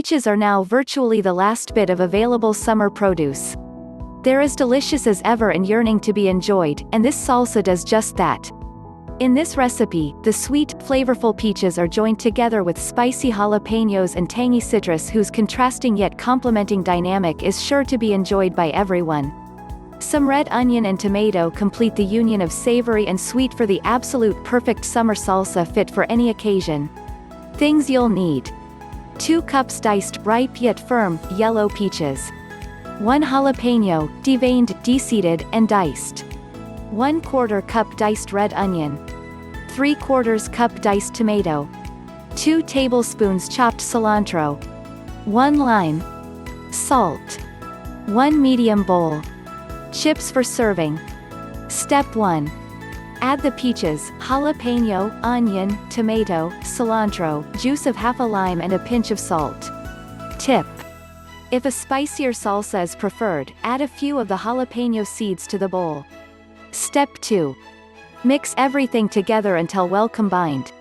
peaches are now virtually the last bit of available summer produce. They're as delicious as ever and yearning to be enjoyed, and this salsa does just that. In this recipe, the sweet, flavorful peaches are joined together with spicy jalapeños and tangy citrus whose contrasting yet complementing dynamic is sure to be enjoyed by everyone. Some red onion and tomato complete the union of savory and sweet for the absolute perfect summer salsa fit for any occasion. Things you'll need: 2 cups diced, ripe yet firm, yellow peaches. 1 jalapeno, deveined, deseeded, and diced. 1/4 cup diced red onion. 3/4 cup diced tomato. 2 tablespoons chopped cilantro. 1 lime. Salt. 1 medium bowl. Chips for serving. Step 1. Add the peaches, jalapeno, onion, tomato, cilantro, juice of half a lime and a pinch of salt. Tip: if a spicier salsa is preferred, add a few of the jalapeno seeds to the bowl. Step 2. Mix everything together until well combined.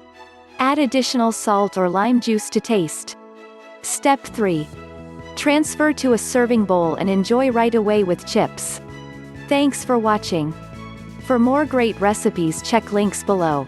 Add additional salt or lime juice to taste. Step 3. Transfer to a serving bowl and enjoy right away with chips. Thanks for watching. For more great recipes, check links below.